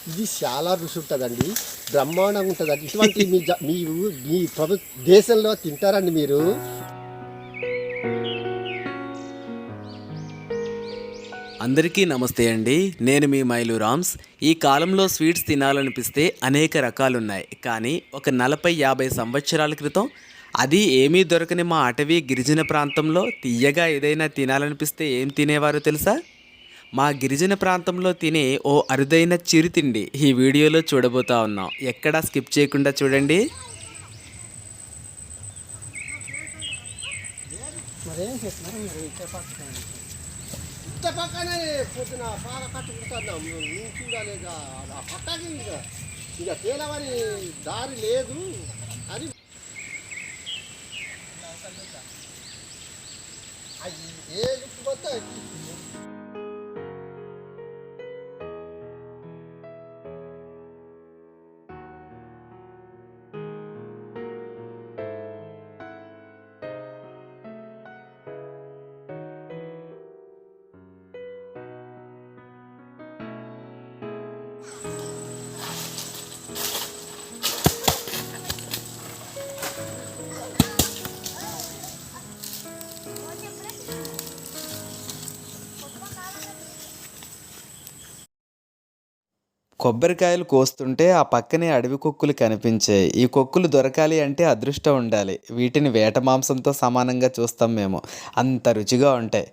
ఇది చాలా రుచి ఉంటుందండి, బ్రహ్మాండంగా ఉంటుందండి. ఇటువంటి మీ దేశంలో తింటారండి మీరు? అందరికీ నమస్తే అండి. నేను మీ మైలు రామ్స్. ఈ కాలంలో స్వీట్స్ తినాలనిపిస్తే అనేక రకాలున్నాయి. కానీ ఒక 40-50 సంవత్సరాల క్రితం అది ఏమీ దొరకని మా అటవీ గిరిజన ప్రాంతంలో తియ్యగా ఏదైనా తినాలనిపిస్తే ఏం తినేవారో తెలుసా? మా గిరిజన ప్రాంతంలో తినే ఓ అరుదైన చిరుతిండి ఈ వీడియోలో చూడబోతా ఉన్నాం. ఎక్కడా స్కిప్ చేయకుండా చూడండి. మరేం చేస్తున్నారు మరి? ఇంత పక్కనే పొద్దున పాల కట్టుకుంటున్నాం, చూడలేదా? ఆ పక్కకి ఇక తేలవని దారి లేదు అని అది ఏ పోతే కొబ్బరికాయలు కోస్తుంటే ఆ పక్కనే అడవి కుక్కులు కనిపించాయి. ఈ కుక్కులు దొరకాలి అంటే అదృష్టం ఉండాలి. వీటిని వేట మాంసంతో సమానంగా చూస్తాం మేము. అంత రుచిగా ఉంటాయి.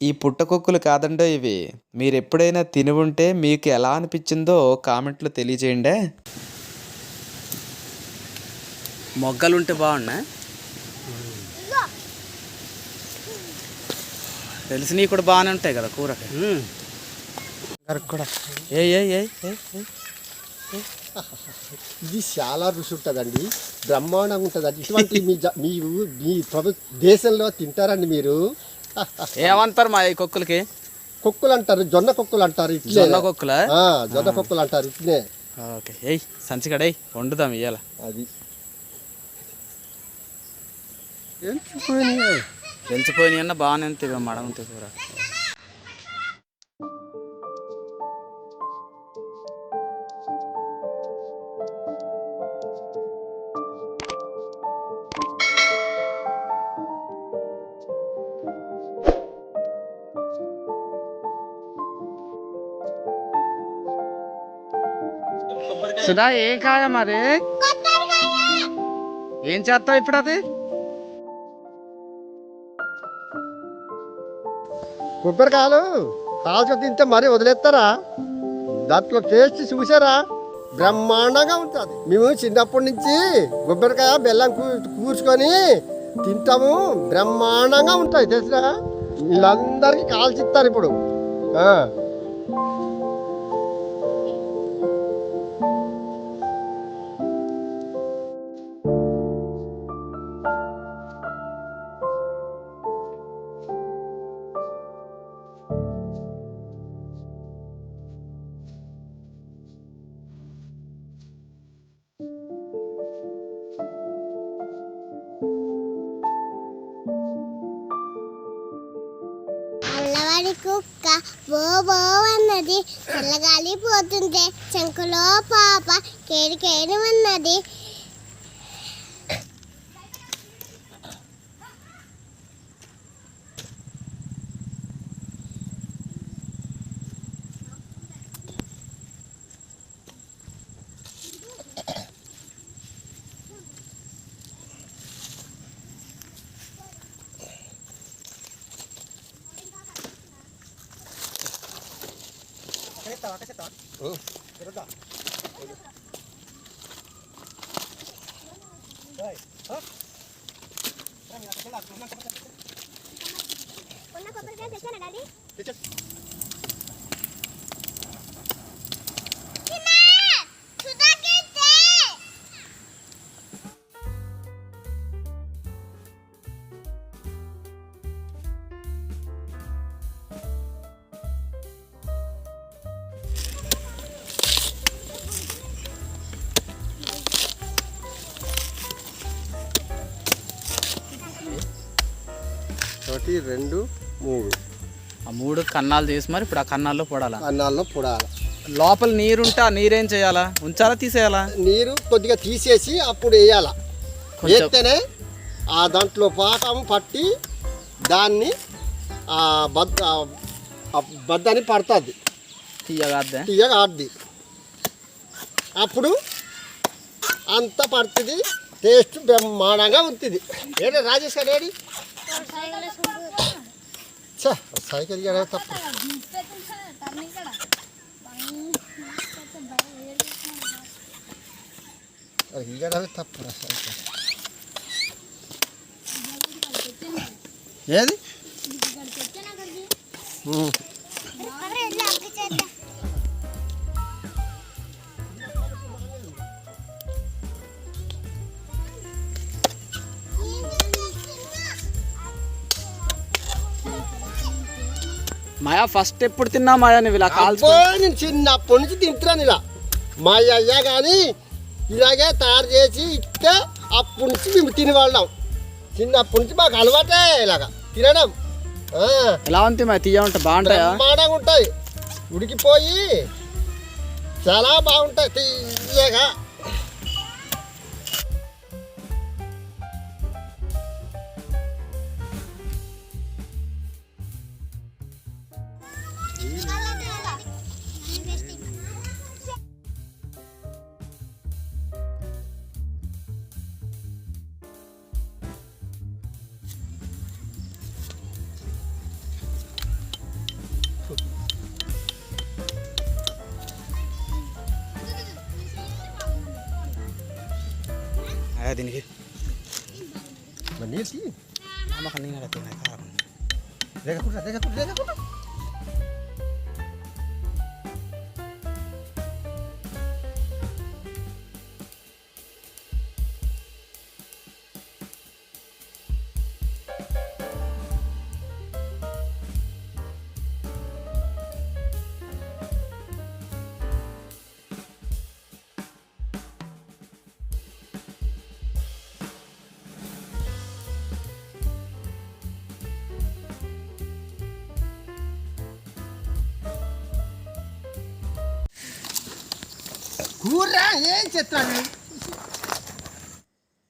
ఈ పుట్టకుక్కులు కాదండో ఇవి. మీరు ఎప్పుడైనా తిని ఉంటే మీకు ఎలా అనిపించిందో కామెంట్లో తెలియజేయండి. మొగ్గలుంటే బాగున్నా తెలిసినవి కూడా బాగానే ఉంటాయి కదా కూరకి. కూడా ఇది చాలా రుచి ఉంటుందండి, బ్రహ్మాండంగా ఉంటుందండి. ఇటువంటి మీ దేశంలో తింటారండి మీరు? ఏమంటారు మా ఈ కుక్కులకి? కుక్కులు అంటారు, జొన్న కుక్కులు అంటారు. జొన్న కుక్కులా? జొన్న కుక్కులు అంటారు ఇట్లే. ఓకే, ఏయ్ సంచికడై వండుదాం ఇయ్యాల. అది ఎంచిపోయినాయి అన్న బాగానే ఉంటుంది మడంతే కూర. సుధా ఏం కాయ మరి? ఏం చేస్తావు ఇప్పుడు? అది కొబ్బరికాయలు కాల్చుకొని తింటే మరీ వదిలేస్తారా? దాంట్లో టేస్ట్ చూసారా? బ్రహ్మాండంగా ఉంటుంది. మేము చిన్నప్పటి నుంచి కొబ్బరికాయ బెల్లం కూర్చుకొని తింటాము, బ్రహ్మాండంగా ఉంటాయి తెలుసా? వీళ్ళందరికీ కాల్చిస్తారు ఇప్పుడు. అల్లవాడి కుక్క బో బో అన్నది, చల్లగాలి పోతుంటే శంకులో పాప కేడి కేడి అన్నది. ఒకటి, రెండు, మూడు. ఆ మూడు కన్నాలు తీసి మరి ఇప్పుడు ఆ కన్నాల్లో పొడాలి. కన్నాల్లో పొడాలి. లోపల నీరుంటే ఆ నీరేం చేయాలా, ఉంచాలా తీసేయాలా? నీరు కొద్దిగా తీసేసి అప్పుడు వేయాల. వేస్తేనే ఆ దాంట్లో పాకం పట్టి దాన్ని ఆ బద్దని పడుతుంది, తీయగా ఆడుద్ది. అప్పుడు అంత పడుతుంది, టేస్ట్ బ్రహ్మాండంగా ఉంటుంది. ఏడే రాజేష్ గారు ఏడి సైకిల్ తప్ప తప్పు ఏది మాయా ఫస్ట్ ఎప్పుడు తిన్నా మాయా నువ్వు ఇలా కాల్చుకో? నేను చిన్నప్పటి నుంచి తింటున్నాను ఇలా. మా అయ్యా కానీ ఇలాగే తయారు చేసి ఇస్తే అప్పటి నుంచి మేము తినేవాళ్ళం. చిన్నప్పటి నుంచి మాకు అలవాటే ఇలాగా తినడం. ఎలా ఉంది మా తీయ ఉంటాయి, బాగుంటాయా? బ్రహ్మాండంగా ఉంటాయి, ఉడికిపోయి చాలా బాగుంటాయి తీయగా. దీనికి నీటి కూర ఏం చెప్తాను.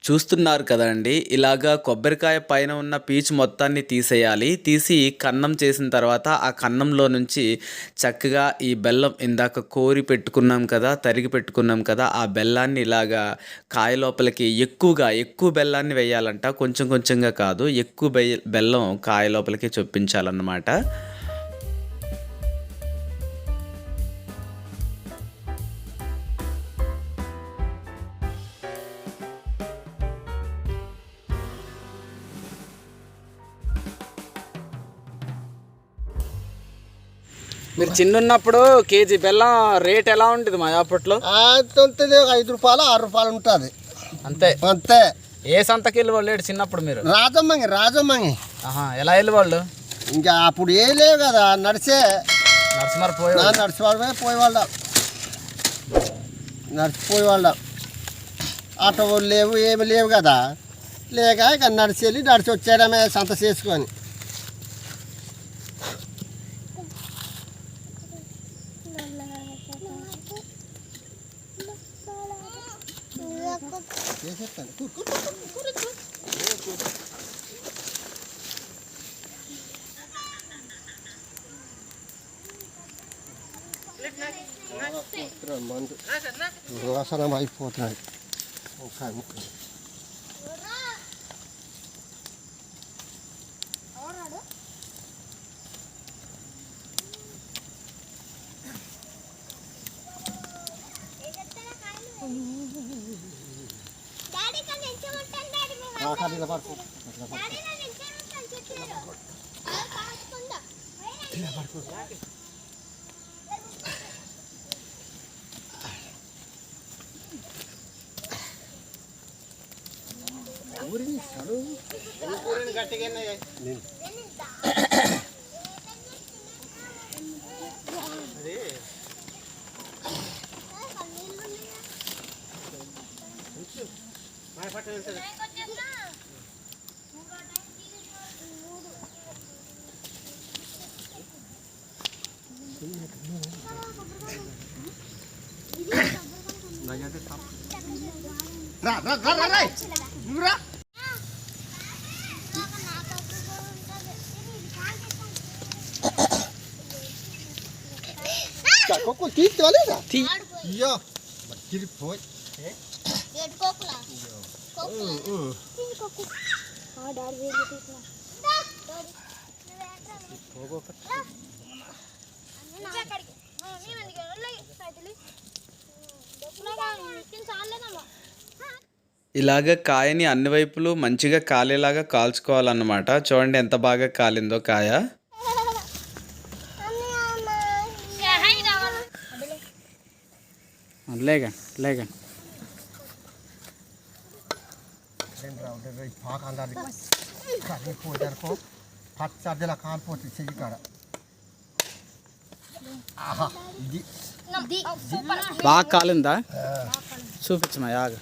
చూస్తున్నారు కదండి, ఇలాగా కొబ్బరికాయ పైన ఉన్న పీచు మొత్తాన్ని తీసేయాలి. తీసి కన్నం చేసిన తర్వాత ఆ కన్నంలో నుంచి చక్కగా ఈ బెల్లం ఇందాక కోరి పెట్టుకున్నాం కదా, తరిగి పెట్టుకున్నాం కదా, ఆ బెల్లాన్ని ఇలాగా కాయ లోపలికి ఎక్కువ బెల్లాన్ని వేయాలంట. కొంచెం కొంచెంగా కాదు, ఎక్కువ బెల్లం కాయ లోపలికి చొప్పించాలన్నమాట. మీరు చిన్నప్పుడు కేజీ బెల్లం రేట్ ఎలా ఉంటుంది మా అప్పట్లో? 5 రూపాయలు 6 రూపాయలు ఉంటుంది అంతే. అంతే. ఏ సంతకి వెళ్ళేవాళ్ళు చిన్నప్పుడు మీరు? రాజమ్మంగి. ఎలా వెళ్ళేవాళ్ళు? ఇంకా అప్పుడు ఏం లేవు కదా, నడిచిమారు పోయేవాళ్ళం. నడిచిపోయేవాళ్ళం. ఆటోలు లేవు, ఏమి లేవు కదా, లేక ఇక నడిచి వచ్చేయడమే సంత చేసుకొని. వాసనం అయిపోతున్నాయి. రా రా రా రా రా నువ్వు రా కొక్కు తీసుకోలేదా అయ్యో తిరిగిపోయి ఇలాగ కాయని అన్ని వైపులు మంచిగా కాలేలాగా కాల్చుకోవాలన్నమాట. చూడండి ఎంత బాగా కాలిందో కాయ. లేగా లేగా పచ్చడిలా కాలిపోతుంది చెయ్యి కాడ బాగా కాలిందా చూపించమా యాగ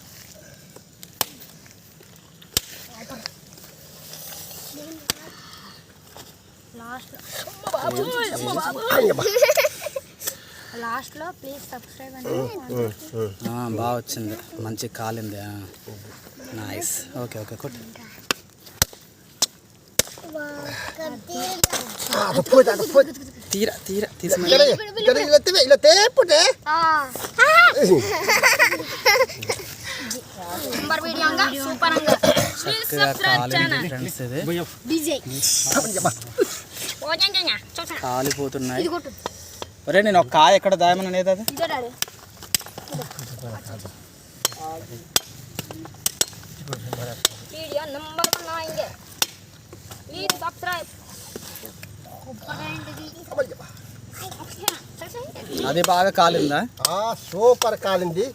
లాస్ట్లో ప్లీజ్ సబ్స్క్రైబ్ అండి. బాగా వచ్చింది మంచి కాలింది. నైస్. ఓకే ఓకే కొట్టు. తీరా తీరా తీసుకుని ఇలా తేపుటే చక్కగా కాలింది ఫ్రెండ్స్. ఇది కాలిపోతున్నాయి. ఒరే నేను ఒక కాయ ఎక్కడ దాయమని అనేది అది అది బాగా కాలిందా? సూపర్ కాలింది.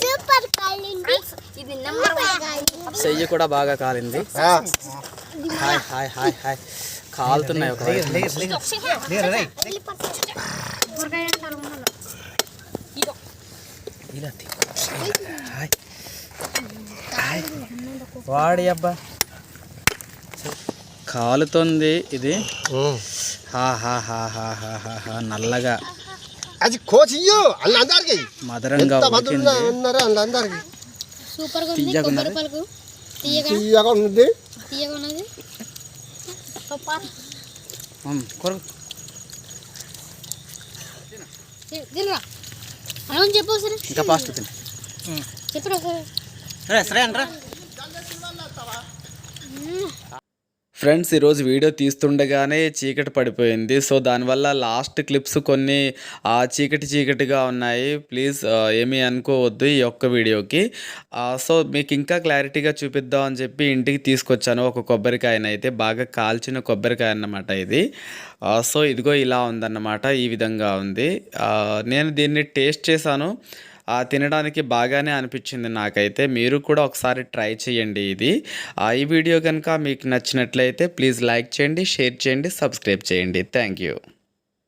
సూపర్ కాలింది. ఇది నెంబర్ 1. చెయ్యి కూడా బాగా కాలింది. హాయ్ హాయ్ హాయ్ హాయ్ కాలుతున్నాయి. ఒక వాడి అబ్బా కాలుతుంది ఇది. నల్లగా అది కోచియ్యో అల్ల అందరికి మధురంగా ఉన్నారు అల్ల అందరికి సూపర్గా ఉంది. కొబ్బరి పలుకు తీయగా ఉంది. తీయగా ఉన్నది. తినరా అని చెప్పు సరే. ఇంకా ఫాస్ట్ తిని చెప్పరా సరే అనరా. ఫ్రెండ్స్ ఈరోజు వీడియో తీస్తుండగానే చీకటి పడిపోయింది. సో దానివల్ల లాస్ట్ క్లిప్స్ కొన్ని చీకటిగా ఉన్నాయి. ప్లీజ్ ఏమీ అనుకోవద్దు ఈ ఒక్క వీడియోకి. సో మీకు ఇంకా క్లారిటీగా చూపిద్దాం అని చెప్పి ఇంటికి తీసుకొచ్చాను ఒక కొబ్బరికాయనైతే. బాగా కాల్చిన కొబ్బరికాయ అన్నమాట ఇది. సో ఇదిగో ఇలా ఉందన్నమాట. ఈ విధంగా ఉంది. నేను దీన్ని టేస్ట్ చేశాను. తినడానికి బాగానే అనిపించింది నాకైతే. మీరు కూడా ఒకసారి ట్రై చేయండి ఇది. ఈ వీడియో కనుక మీకు నచ్చినట్లయితే ప్లీజ్ లైక్ చేయండి, షేర్ చేయండి, సబ్స్క్రైబ్ చేయండి. Thank you.